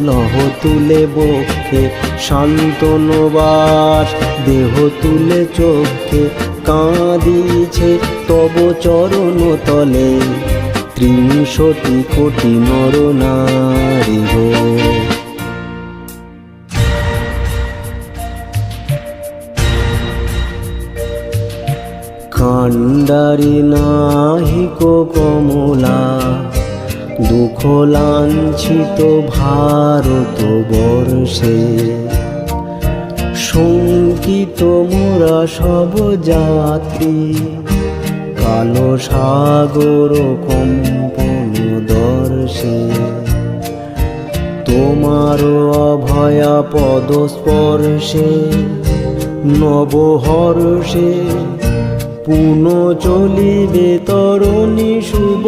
লহ তুলে বক্ষে শান্তনবাস, দেহ তুলে চোখে কাঁদিছে তব চরণ তলে ৩০ কোটি নর নারী গো। কাণ্ডারি নাহিক কমলা, দুঃখ লাঞ্ছিত ভারত বর্ষে, শঙ্কিত মোরা সব যাত্রী, কালো সাগর কম্পন দর্শে। তোমার অভয়া পদস্পর্শে নবহর্ষে পুনঃ চলিবে তরণী শুভ।